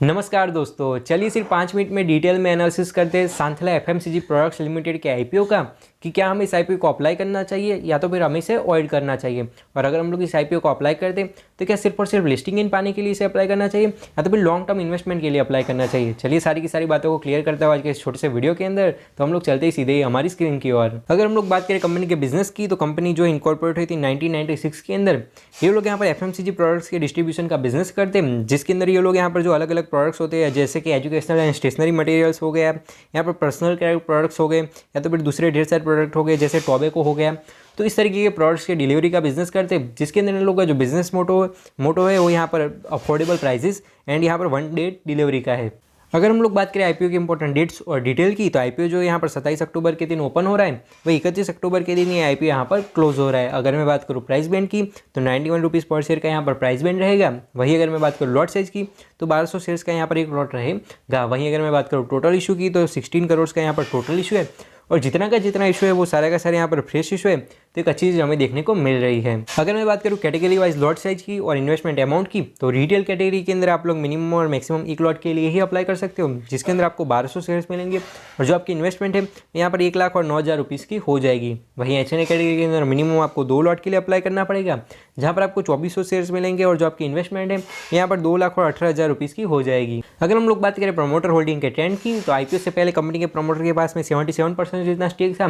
नमस्कार दोस्तों, चलिए सिर्फ 5 मिनट में डिटेल में एनालिसिस करते हैं सांथला एफएमसीजी प्रोडक्ट्स लिमिटेड के आईपीओ का कि क्या हमें इस आईपीओ को अप्लाई करना चाहिए या तो फिर हमें इसे अवॉइड करना चाहिए। और अगर हम लोग इस आईपीओ को अप्लाई करते हैं तो क्या सिर्फ और सिर्फ लिस्टिंग इन पाने के लिए इसे अप्लाई करना चाहिए या तो फिर लॉन्ग टर्म इन्वेस्टमेंट के लिए अप्लाई करना चाहिए। चलिए सारी की सारी बातों को क्लियर करते हुए आज के इस छोटे से वीडियो के अंदर तो हम लोग चलते ही सीधे हमारी स्क्रीन की ओर। अगर हम लोग बात करें कंपनी के बिजनेस की तो कंपनी जो इनकॉर्पोरेट हुई थी 1996 के अंदर, ये लोग यहाँ पर एफएमसीजी प्रोडक्ट्स के डिस्ट्रीब्यूशन का बिजनेस करते हैं, जिसके अंदर ये लोग यहाँ पर जो अलग अलग प्रोडक्ट्स होते हैं जैसे कि एजुकेशनल एंड स्टेशनरी मटेरियल्स हो गया, यहाँ पर पर्सनल केयर प्रोडक्ट्स हो गए या तो फिर दूसरे ढेर सारे प्रोडक्ट हो गए जैसे टॉबैको हो गया। तो इस तरीके के प्रोडक्ट्स के डिलीवरी का बिजनेस करते हैं, जिसके अंदर इन लोगों का जो बिजनेस मोटो है वो यहाँ पर अफोर्डेबल प्राइसेस एंड यहाँ पर 1 डे डिलीवरी का है। अगर हम लोग बात करें आईपीओ के इंपॉर्टेंट डेट्स और डिटेल की तो आईपीओ जो यहाँ पर 27 अक्टूबर के दिन ओपन हो रहा है, वही 31 अक्टूबर के दिन ये आईपीओ यहाँ पर क्लोज हो रहा है। अगर मैं बात करूँ प्राइस बैंड की तो 91 रुपीज़ पर शेयर का यहाँ पर प्राइस बैंड रहेगा। वही अगर मैं बात करूँ लॉट साइज की तो 1200 शेयर्स का यहाँ पर एक लॉट रहेगा। वहीं अगर मैं बात करूँ टोटल इशू की तो 16 करोड़ का यहाँ पर टोटल इशू है और जितना का जितना इशू है वो सारा का सारा यहाँ पर फ्रेश इशू है, तो एक अच्छी चीज़ हमें देखने को मिल रही है। अगर मैं बात करूँ कैटेगरी वाइज लॉट साइज की और इन्वेस्टमेंट अमाउंट की तो रिटेल कैटेगरी के अंदर आप लोग मिनिमम और मैक्सिमम एक लॉट के लिए ही अप्लाई कर सकते हो, जिसके अंदर आपको 1200 शेयर्स मिलेंगे और जो आपकी इन्वेस्टमेंट है यहाँ पर 1,09,000 रुपीज़ की हो जाएगी। वहीं एचएनए कैटेगरी के अंदर मिनिमम आपको 2 लॉट के लिए अप्लाई करना पड़ेगा, जहाँ पर आपको 2400 शेयर्स मिलेंगे और जो आपकी इन्वेस्टमेंट है यहाँ पर 2,18,000 रुपीज़ की हो जाएगी। अगर हम लोग बात करें प्रमोटर होल्डिंग के ट्रेंड की तो आईपीओ से पहले कंपनी के प्रमोटर के पास में 77% जितना स्टेक था,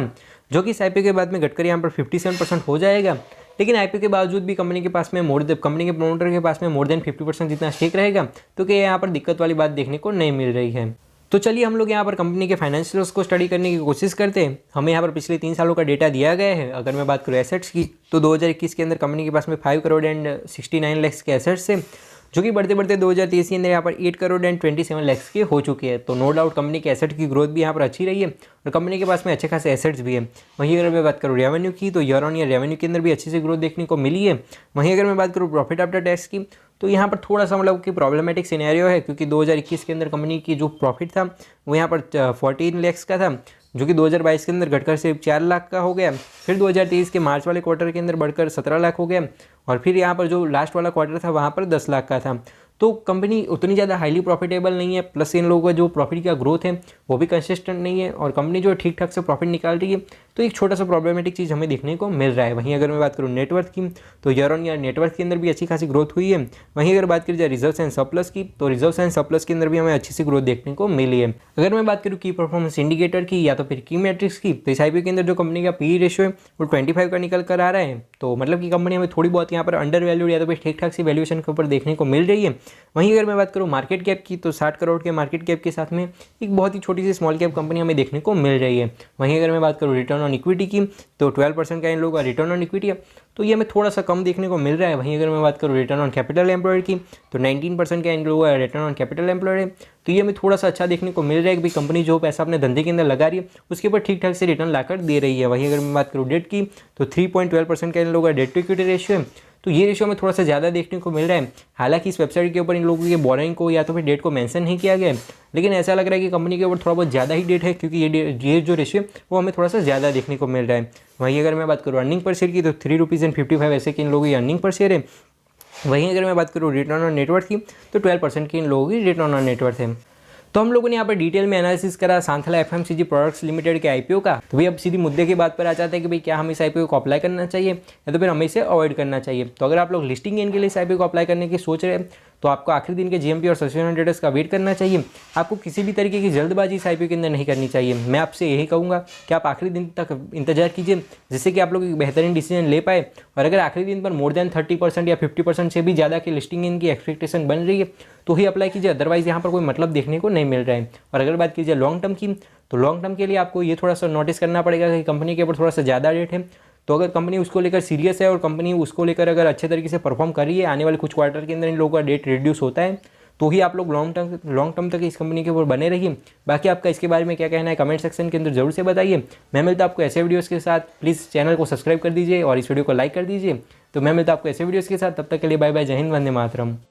जो कि इस आईपीओ के बाद में घटकर यहाँ पर 57% हो जाएगा। लेकिन आईपीओ के बावजूद भी कंपनी के प्रमोटर के पास में मोर देन 50% जितना स्टेक रहेगा, तो क्या यहाँ पर दिक्कत वाली बात देखने को नहीं मिल रही है। तो चलिए हम लोग यहाँ पर कंपनी के फाइनेंशियल्स को स्टडी करने की कोशिश करते हैं। हमें यहाँ पर पिछले 3 सालों का डेटा दिया गया है। अगर मैं बात करूँ एसेट्स की तो 2021 के अंदर कंपनी के पास में 5 करोड़ एंड 69 लाख के एसेट्स थे, जो कि बढ़ते बढ़ते 2023 के अंदर यहाँ पर 8 करोड़ एंड 27 लाख के हो चुके हैं। तो नो डाउट कंपनी के एसेट की ग्रोथ भी यहाँ पर अच्छी रही है और कंपनी के पास में अच्छे खासे एसेट्स भी है। वहीं अगर मैं बात करूँ रेवेन्यू की तो ईयर ऑन ईयर रेवेन्यू के अंदर भी अच्छी सी ग्रोथ देखने को मिली है। वहीं अगर मैं बात करूँ प्रॉफिट आफ्टर टैक्स की तो यहाँ पर थोड़ा सा मतलब कि प्रॉब्लमेटिक सिनेरियो है, क्योंकि 2021 के अंदर कंपनी की जो प्रॉफिट था वो यहाँ पर 14 लाख का था, जो कि 2022 के अंदर घटकर सिर्फ 4 लाख का हो गया। फिर 2023 के मार्च वाले क्वार्टर के अंदर बढ़कर 17 लाख हो गया और फिर यहाँ पर जो लास्ट वाला क्वार्टर था वहाँ पर 10 लाख का था। तो कंपनी उतनी ज़्यादा हाईली प्रॉफिटेबल नहीं है, प्लस इन लोगों का जो प्रॉफिट का ग्रोथ है वो भी कंसिस्टेंट नहीं है और कंपनी जो ठीक ठाक से प्रॉफिट निकाल रही है, तो एक छोटा सा प्रॉब्लमेटिक चीज़ हमें देखने को मिल रहा है। वहीं अगर मैं बात करूँ नेटवर्थ की तो ईयर ऑन ईयर नेटवर्थ के अंदर भी अच्छी खासी ग्रोथ हुई है। वहीं अगर बात करी जाए रिजर्व्स एंड सरप्लस की तो रिजर्व्स एंड सरप्लस के अंदर भी हमें अच्छी सी ग्रोथ देखने को मिली है। अगर मैं बात करूँ की परफॉर्मेंस इंडिकेटर की या तो फिर की मैट्रिक्स की तो इस आईपीओ के अंदर जो कंपनी का पी रेशियो है वो 25 का निकल कर आ रहा है। तो मतलब कि कंपनी हमें थोड़ी बहुत यहाँ पर अंडर वैल्यूड या तो फिर ठीक ठाक सी वैल्यूएशन के ऊपर देखने को मिल रही है। वहीं अगर मैं बात करूँ मार्केट कैप की तो 60 करोड़ के मार्केट कैप के साथ में एक बहुत ही छोटी सी स्मॉल कैप कंपनी हमें देखने को मिल रही है। वहीं अगर मैं बात करूँ रिटर्न ऑन इक्विटी की तो 12% का इन लोगों का रिटर्न ऑन इक्विटी है, तो ये हमें थोड़ा सा कम देखने को मिल रहा है। वहीं अगर मैं बात करूँ रिटर्न ऑन कैपिटल एम्प्लॉयड की तो 19% का इन लोगों का रिटर्न ऑन कैपिटल एम्प्लॉयड है, तो ये हमें थोड़ा सा अच्छा देखने को मिल रहा है कि भाई कंपनी जो पैसा अपने धंधे के अंदर लगा रही है उसके ऊपर ठीक ठाक से रिटर्न लाकर दे रही है। वहीं अगर मैं बात करूँ डेट की तो 3.12% का इन लोगों का डेट टू इक्विटी रेशियो है, तो ये रेशियो में थोड़ा सा ज़्यादा देखने को मिल रहा है। हालांकि इस वेबसाइट के ऊपर इन लोगों के बोरिंग को या तो फिर डेट को मेंशन नहीं किया गया है, लेकिन ऐसा लग रहा है कि कंपनी के ऊपर थोड़ा बहुत ज़्यादा ही डेट है, क्योंकि ये जो रेशियो है वो हमें थोड़ा सा ज़्यादा देखने को मिल रहा है। वहीं अगर मैं बात करूँ अर्निंग पर शेयर की तो 3.55 ऐसे कि इन लोगों की अर्निंग पर शेयर है। वहीं अगर मैं बात करूँ रिटर्न ऑन नेटवर्थ की तो 12% की इन लोगों की रिटर्न ऑन नेटवर्थ है। तो हम लोगों ने यहाँ पर डिटेल में एनालिसिस करा सांथला एफएमसीजी प्रोडक्ट्स लिमिटेड के आईपीओ का। तो भाई अब सीधी मुद्दे की बात पर आ जाते हैं कि भाई क्या हम इस आईपीओ को अप्लाई करना चाहिए या तो फिर हमें इसे अवॉइड करना चाहिए। तो अगर आप लोग लिस्टिंग गेन के लिए इस आईपीओ को अप्लाई करने की सोच रहे हैं तो आपको आखिरी दिन के जीएमपी और सब्सिक्वेंट स्टेटस का वेट करना चाहिए। आपको किसी भी तरीके की जल्दबाजी इस आईपीओ के अंदर नहीं करनी चाहिए। मैं आपसे यही कहूँगा कि आप आखिरी दिन तक इंतजार कीजिए, जिससे कि आप लोग एक बेहतरीन डिसीजन ले पाए। और अगर आखिरी दिन पर मोर देन 30% या 50% से भी ज़्यादा की लिस्टिंग इनकी एक्सपेक्टेशन बन रही है तो ही अप्लाई कीजिए, अदरवाइज यहाँ पर कोई मतलब देखने को नहीं मिल रहा है। और अगर बात कीजिए लॉन्ग टर्म की तो लॉन्ग टर्म के लिए आपको ये थोड़ा सा नोटिस करना पड़ेगा कि कंपनी के ऊपर थोड़ा सा ज़्यादा रेट है। तो अगर कंपनी उसको लेकर सीरियस है और कंपनी उसको लेकर अगर अच्छे तरीके से परफॉर्म कर रही है, आने वाले कुछ क्वार्टर के अंदर इन लोगों का रेट रिड्यूस होता है, तो ही आप लोग लॉन्ग टर्म तक इस कंपनी के ऊपर बने रहिए। बाकी आपका इसके बारे में क्या कहना है कमेंट सेक्शन के अंदर जरूर से बताइए। मैं मिलता आपको ऐसे वीडियोज़ के साथ, प्लीज़ चैनल को सब्सक्राइब कर दीजिए और इस वीडियो को लाइक कर दीजिए। तो मैं मिलता आपको ऐसे वीडियोज़ के साथ, तब तक के लिए बाय बाय, जय हिंद, वंदे मातरम।